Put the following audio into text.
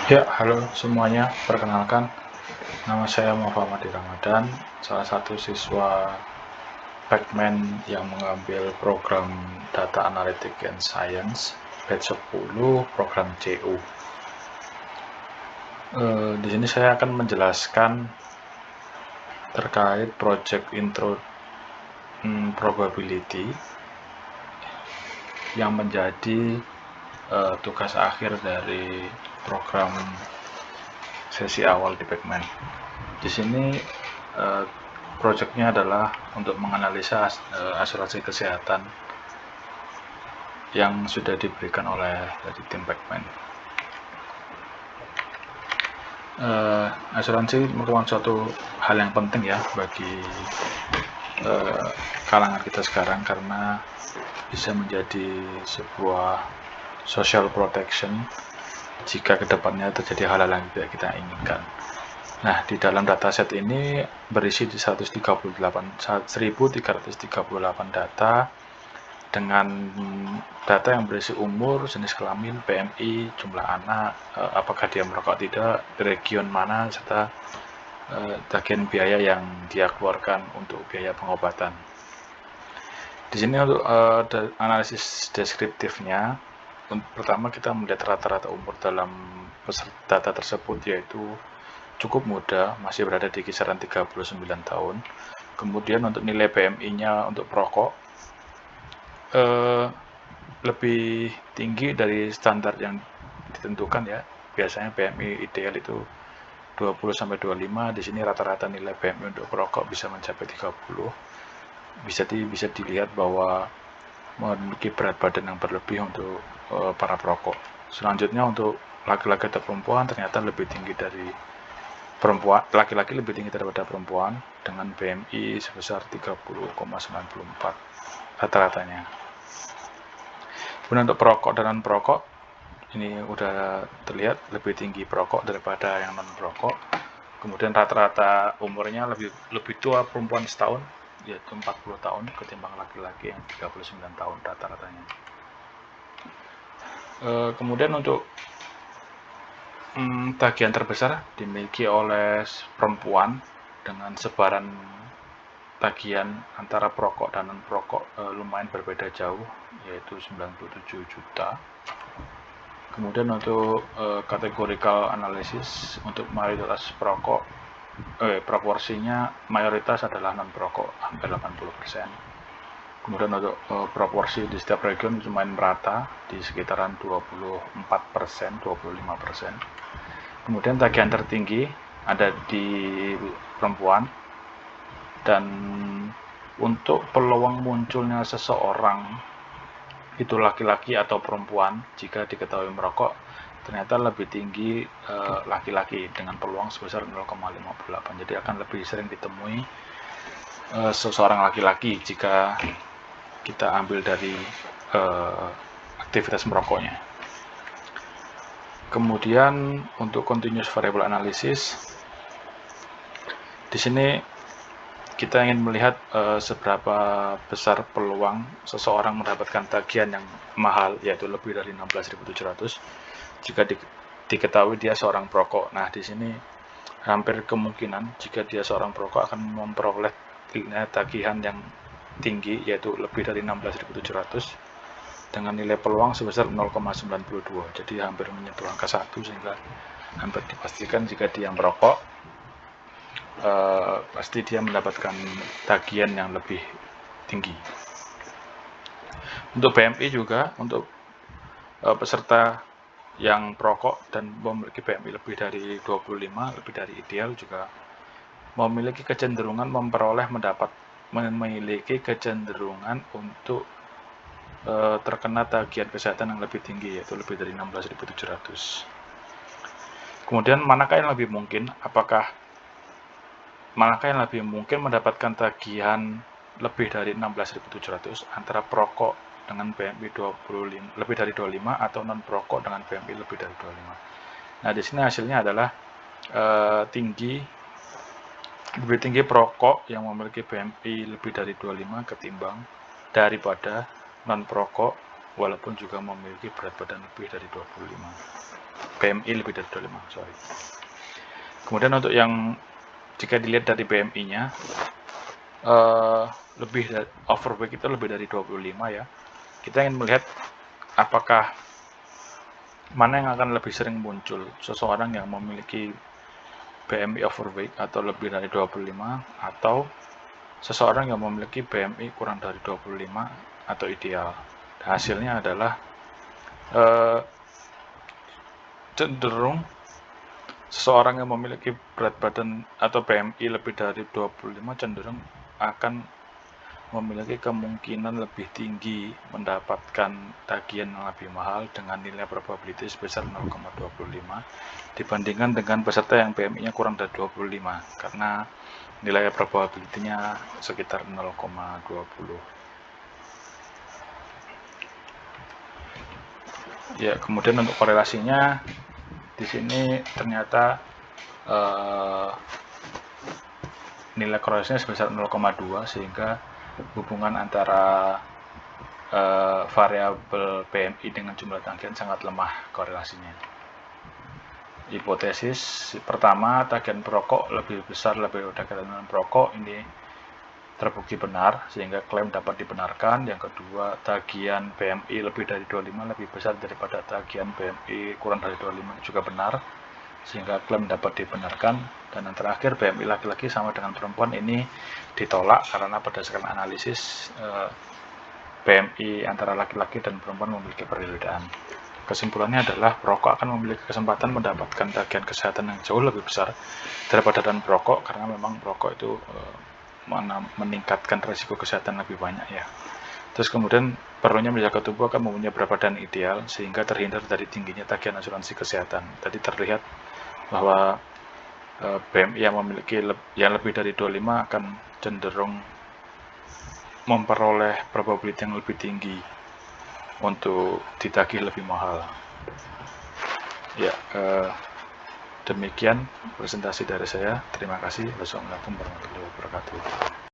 Ya, halo semuanya. Perkenalkan, nama saya Muhammad Ramadan, salah satu siswa Pacman yang mengambil program Data Analytics and Science, batch 10, program CU. Di sini saya akan menjelaskan terkait project intro probability yang menjadi tugas akhir dari program sesi awal di Pacman. Di sini proyeknya adalah untuk menganalisa asuransi kesehatan yang sudah diberikan oleh dari tim Pacman. Asuransi merupakan suatu hal yang penting ya bagi kalangan kita sekarang karena bisa menjadi sebuah social protection jika kedepannya terjadi hal-hal yang tidak kita inginkan. Nah, di dalam dataset ini berisi di 1338 data dengan data yang berisi umur, jenis kelamin, PMI, jumlah anak, apakah dia merokok tidak, region mana, serta tagihan biaya yang dia keluarkan untuk biaya pengobatan. Di sini untuk analisis deskriptifnya, pertama kita melihat rata-rata umur dalam data tersebut, yaitu cukup muda, masih berada di kisaran 39 tahun. Kemudian untuk nilai PMI-nya untuk perokok lebih tinggi dari standar yang ditentukan ya. Biasanya PMI ideal itu 20-25. Di sini rata-rata nilai PMI untuk perokok bisa mencapai 30. Bisa dilihat bahwa memiliki berat badan yang berlebih untuk para perokok. Selanjutnya untuk laki-laki atau perempuan ternyata lebih tinggi dari perempuan, laki-laki lebih tinggi daripada perempuan dengan BMI sebesar 30,94 rata-ratanya. Kemudian untuk perokok dan non perokok ini udah terlihat lebih tinggi perokok daripada yang non perokok. Kemudian rata-rata umurnya lebih tua perempuan setahun, yaitu 40 tahun ketimbang laki-laki yang 39 tahun rata-ratanya. Kemudian untuk tagihan terbesar dimiliki oleh perempuan dengan sebaran tagihan antara perokok dan non perokok lumayan berbeda jauh, yaitu 97 juta. Kemudian untuk categorical analysis untuk mayoritas perokok, proporsinya mayoritas adalah non perokok hampir 80%. Kemudian untuk proporsi di setiap region lumayan merata di sekitaran 24%, 25%. Kemudian tagihan tertinggi ada di perempuan, dan untuk peluang munculnya seseorang itu laki-laki atau perempuan jika diketahui merokok ternyata lebih tinggi laki-laki dengan peluang sebesar 0,58. Jadi akan lebih sering ditemui seseorang laki-laki jika kita ambil dari aktivitas merokoknya. Kemudian untuk continuous variable analysis, di sini kita ingin melihat seberapa besar peluang seseorang mendapatkan tagihan yang mahal, yaitu lebih dari 16.700 jika diketahui dia seorang perokok. Nah, di sini hampir kemungkinan jika dia seorang perokok akan memperoleh tagihan yang tinggi, yaitu lebih dari 16.700 dengan nilai peluang sebesar 0,92. Jadi hampir menyentuh angka 1, sehingga hampir dipastikan jika dia merokok pasti dia mendapatkan tagihan yang lebih tinggi. Untuk BMI juga, untuk peserta yang perokok dan memiliki BMI lebih dari 25, lebih dari ideal, juga memiliki kecenderungan memiliki kecenderungan untuk terkena tagihan kesehatan yang lebih tinggi, yaitu lebih dari 16.700. Kemudian manakah yang lebih mungkin? Manakah yang lebih mungkin mendapatkan tagihan lebih dari 16.700 antara perokok dengan BMI 25, lebih dari 25 atau non perokok dengan BMI lebih dari 25? Nah, di sini hasilnya adalah lebih tinggi perokok yang memiliki BMI lebih dari 25 daripada non perokok walaupun juga memiliki berat badan lebih dari 25, BMI lebih dari 25, sorry. Kemudian untuk yang jika dilihat dari BMI-nya, lebih dari overweight itu lebih dari 25 ya. Kita ingin melihat apakah mana yang akan lebih sering muncul, seseorang yang memiliki BMI overweight atau lebih dari 25, atau seseorang yang memiliki BMI kurang dari 25 atau ideal. Hasilnya adalah cenderung seseorang yang memiliki berat badan atau BMI lebih dari 25 cenderung akan memiliki kemungkinan lebih tinggi mendapatkan tagihan yang lebih mahal dengan nilai probability sebesar 0,25 dibandingkan dengan peserta yang BMI-nya kurang dari 25, karena nilai probability-nya sekitar 0,20. Ya, kemudian untuk korelasinya di sini ternyata nilai korelasinya sebesar 0,2, sehingga hubungan antara variabel BMI dengan jumlah tagihan sangat lemah korelasinya. Hipotesis pertama, tagihan perokok lebih besar lebih dari tagihan perokok, ini terbukti benar sehingga klaim dapat dibenarkan. Yang kedua, tagihan BMI lebih dari 25 lebih besar daripada tagihan BMI kurang dari 25 juga benar sehingga klaim dapat dibenarkan. Dan yang terakhir, BMI laki-laki sama dengan perempuan ini ditolak karena berdasarkan analisis BMI antara laki-laki dan perempuan memiliki perbedaan. Kesimpulannya adalah perokok akan memiliki kesempatan mendapatkan tagihan kesehatan yang jauh lebih besar daripada non perokok, karena memang perokok itu meningkatkan risiko kesehatan lebih banyak ya. Terus kemudian perlunya menjaga tubuh akan mempunyai berat badan ideal sehingga terhindar dari tingginya tagihan asuransi kesehatan. Tadi terlihat bahwa BMI yang memiliki yang lebih dari 25 akan cenderung memperoleh probability yang lebih tinggi untuk ditagih lebih mahal. Ya, demikian presentasi dari saya. Terima kasih. Wassalamualaikum warahmatullahi wabarakatuh.